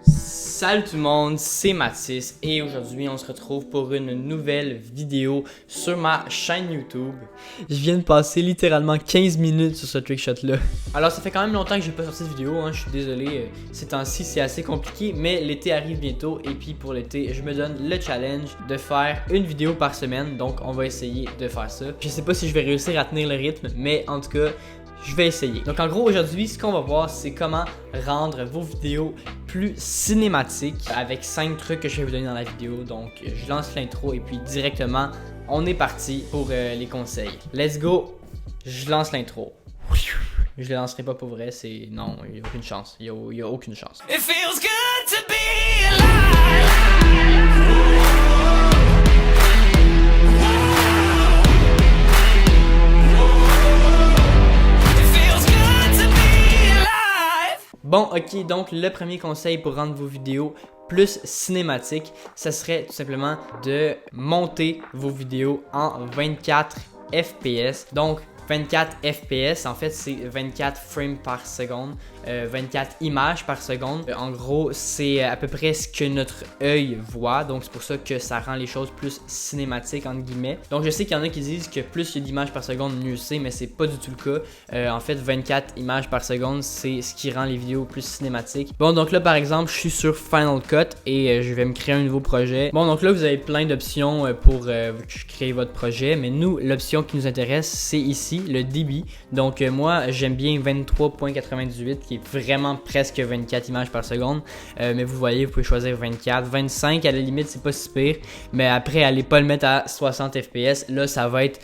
Salut tout le monde, c'est Mathis et aujourd'hui on se retrouve pour une nouvelle vidéo sur ma chaîne YouTube. Je viens de passer littéralement 15 minutes sur ce trickshot là. Alors ça fait quand même longtemps que j'ai pas sorti de vidéo, je suis désolé, ces temps-ci c'est assez compliqué, mais l'été arrive bientôt et puis pour l'été je me donne le challenge de faire une vidéo par semaine, donc on va essayer de faire ça. Je sais pas si je vais réussir à tenir le rythme, mais en tout cas je vais essayer. Donc en gros aujourd'hui ce qu'on va voir c'est comment rendre vos vidéos plus cinématiques avec 5 trucs que je vais vous donner dans la vidéo. Donc je lance l'intro et puis directement on est parti pour les conseils. Let's go, je lance l'intro. Je le lancerai pas pour vrai, c'est... Non, il n'y a aucune chance, il y a aucune chance. It feels good to be alive. Bon, ok, donc le premier conseil pour rendre vos vidéos plus cinématiques, ça serait tout simplement de monter vos vidéos en 24 FPS. Donc, 24 FPS, en fait, c'est 24 frames par seconde, 24 images par seconde. En gros, c'est à peu près ce que notre œil voit, donc c'est pour ça que ça rend les choses plus cinématiques, entre guillemets. Donc, je sais qu'il y en a qui disent que plus il y a d'images par seconde, mieux c'est, mais c'est pas du tout le cas. En fait, 24 images par seconde, c'est ce qui rend les vidéos plus cinématiques. Bon, donc là, par exemple, je suis sur Final Cut et je vais me créer un nouveau projet. Bon, donc là, vous avez plein d'options pour créer votre projet, mais nous, l'option qui nous intéresse, c'est ici, le débit. Donc moi j'aime bien 23.98 qui est vraiment presque 24 images par seconde, mais vous voyez vous pouvez choisir 24, 25 à la limite c'est pas si pire, mais après allez pas le mettre à 60 fps, là ça va être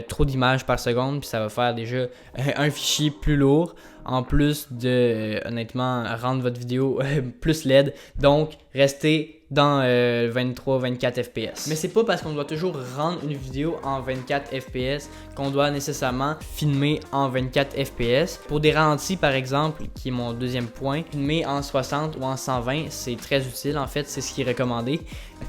trop d'images par seconde puis ça va faire déjà un fichier plus lourd en plus de honnêtement rendre votre vidéo plus laide. Donc restez dans 23-24 fps. Mais c'est pas parce qu'on doit toujours rendre une vidéo en 24 fps qu'on doit nécessairement filmer en 24 fps. Pour des ralentis par exemple, qui est mon deuxième point, filmer en 60 ou en 120 c'est très utile, en fait c'est ce qui est recommandé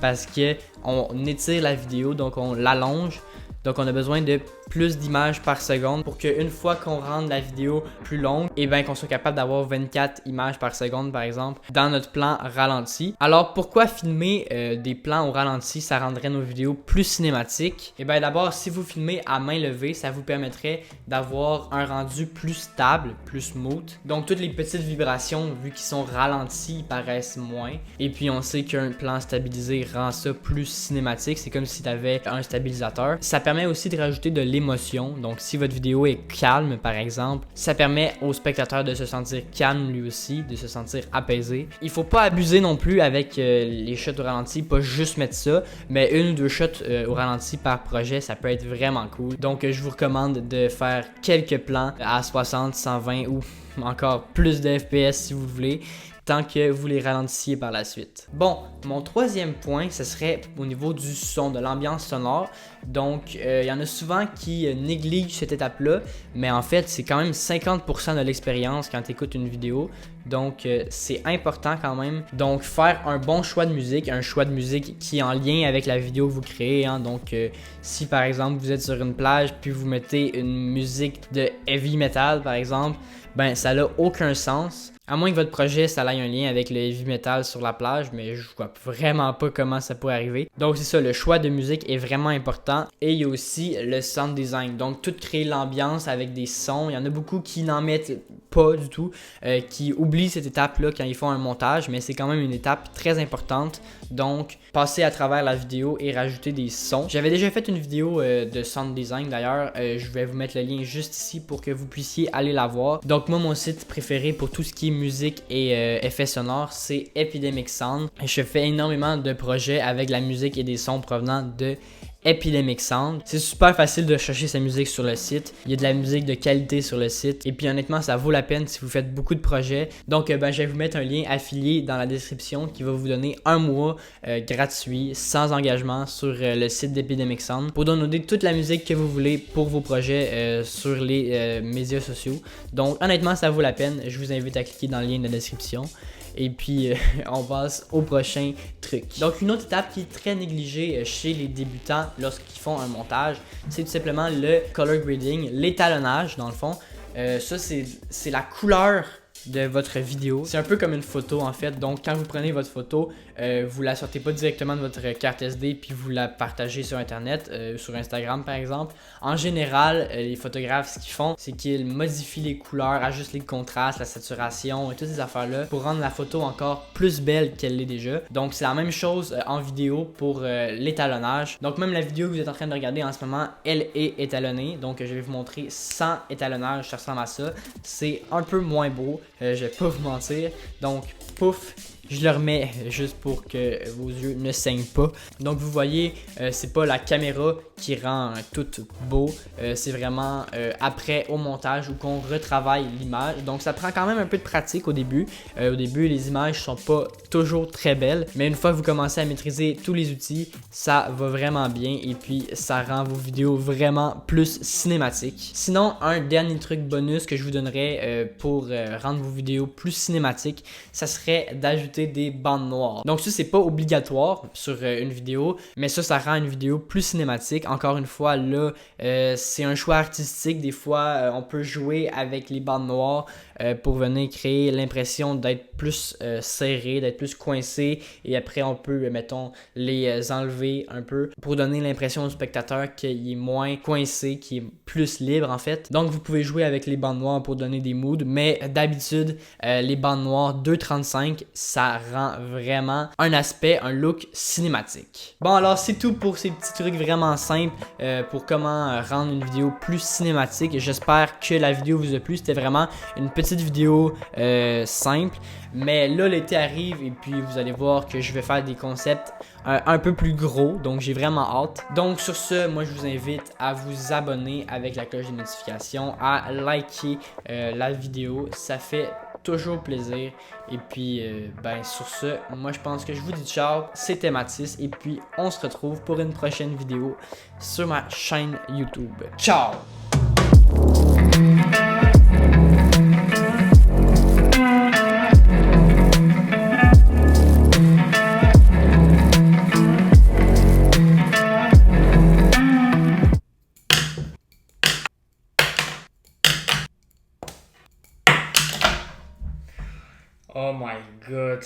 parce que on étire la vidéo, donc on l'allonge. Donc on a besoin de plus d'images par seconde pour qu'une fois qu'on rende la vidéo plus longue, et bien qu'on soit capable d'avoir 24 images par seconde par exemple dans notre plan ralenti. Alors pourquoi filmer des plans au ralenti, ça rendrait nos vidéos plus cinématiques? Et bien d'abord si vous filmez à main levée, ça vous permettrait d'avoir un rendu plus stable, plus smooth. Donc toutes les petites vibrations vu qu'ils sont ralentis paraissent moins. Et puis on sait qu'un plan stabilisé rend ça plus cinématique, c'est comme si tu avais un stabilisateur. Ça permet aussi de rajouter de l'émotion. Donc si votre vidéo est calme par exemple, ça permet au spectateur de se sentir calme lui aussi, de se sentir apaisé. Il faut pas abuser non plus avec les shots au ralenti, pas juste mettre ça, mais une ou deux shots au ralenti par projet, ça peut être vraiment cool. Donc je vous recommande de faire quelques plans à 60, 120 ou encore plus de FPS si vous voulez, tant que vous les ralentissiez par la suite. Bon, mon troisième point, ce serait au niveau du son, de l'ambiance sonore. Donc, il y en a souvent qui négligent cette étape-là, mais en fait, c'est quand même 50% de l'expérience quand tu écoutes une vidéo. Donc, c'est important quand même. Donc, faire un bon choix de musique, un choix de musique qui est en lien avec la vidéo que vous créez. Donc, si par exemple, vous êtes sur une plage puis vous mettez une musique de heavy metal, par exemple, ben ça n'a aucun sens. À moins que votre projet ça ait un lien avec le heavy metal sur la plage, mais je vois vraiment pas comment ça pourrait arriver. Donc c'est ça, le choix de musique est vraiment important. Et il y a aussi le sound design. Donc tout créer l'ambiance avec des sons. Il y en a beaucoup qui n'en mettent pas du tout, qui oublient cette étape-là quand ils font un montage, mais c'est quand même une étape très importante. Donc passer à travers la vidéo et rajouter des sons. J'avais déjà fait une vidéo de sound design d'ailleurs, je vais vous mettre le lien juste ici pour que vous puissiez aller la voir. Donc moi mon site préféré pour tout ce qui est musique et effets sonores, c'est Epidemic Sound. Je fais énormément de projets avec la musique et des sons provenant de Epidemic Sound. C'est super facile de chercher sa musique sur le site. Il y a de la musique de qualité sur le site. Et puis honnêtement, ça vaut la peine si vous faites beaucoup de projets. Donc je vais vous mettre un lien affilié dans la description qui va vous donner un mois gratuit, sans engagement sur le site d'Epidemic Sound pour downloader toute la musique que vous voulez pour vos projets sur les médias sociaux. Donc honnêtement, ça vaut la peine. Je vous invite à cliquer dans le lien de la description. Et puis, on passe au prochain truc. Donc, une autre étape qui est très négligée chez les débutants lorsqu'ils font un montage, c'est tout simplement le color grading, l'étalonnage dans le fond. Ça, c'est la couleur de votre vidéo. C'est un peu comme une photo en fait, donc quand vous prenez votre photo, vous la sortez pas directement de votre carte SD puis vous la partagez sur internet, sur Instagram par exemple. En général, les photographes, ce qu'ils font, c'est qu'ils modifient les couleurs, ajustent les contrastes, la saturation et toutes ces affaires là pour rendre la photo encore plus belle qu'elle l'est déjà. Donc c'est la même chose en vidéo pour l'étalonnage. Donc même la vidéo que vous êtes en train de regarder en ce moment, elle est étalonnée. Donc je vais vous montrer sans étalonnage, ça ressemble à ça. C'est un peu moins beau, je vais pas vous mentir. Donc pouf, je le remets juste pour que vos yeux ne saignent pas. Donc vous voyez, c'est pas la caméra qui rend tout beau, c'est vraiment après au montage où qu'on retravaille l'image. Donc ça prend quand même un peu de pratique au début. Au début, les images sont pas toujours très belles, mais une fois que vous commencez à maîtriser tous les outils, ça va vraiment bien et puis ça rend vos vidéos vraiment plus cinématiques. Sinon, un dernier truc bonus que je vous donnerais pour rendre vos vidéos plus cinématiques, ça serait d'ajouter des bandes noires. Donc ça, c'est pas obligatoire sur une vidéo, mais ça rend une vidéo plus cinématique. Encore une fois, là, c'est un choix artistique. Des fois, on peut jouer avec les bandes noires pour venir créer l'impression d'être plus serré, d'être plus coincé. Et après, on peut, mettons, les enlever un peu pour donner l'impression au spectateur qu'il est moins coincé, qu'il est plus libre en fait. Donc, vous pouvez jouer avec les bandes noires pour donner des moods, mais d'habitude, les bandes noires 2.35, ça rend vraiment un aspect, un look cinématique. Bon, alors c'est tout pour ces petits trucs vraiment simples pour comment rendre une vidéo plus cinématique. J'espère que la vidéo vous a plu. C'était vraiment une petite vidéo simple, mais là l'été arrive et puis vous allez voir que je vais faire des concepts un peu plus gros, donc j'ai vraiment hâte. Donc sur ce, moi je vous invite à vous abonner avec la cloche de notification, à liker la vidéo, ça fait toujours plaisir. Et puis ben sur ce, moi je pense que je vous dis ciao, c'était Mathis et puis on se retrouve pour une prochaine vidéo sur ma chaîne YouTube. Ciao! Oh my god.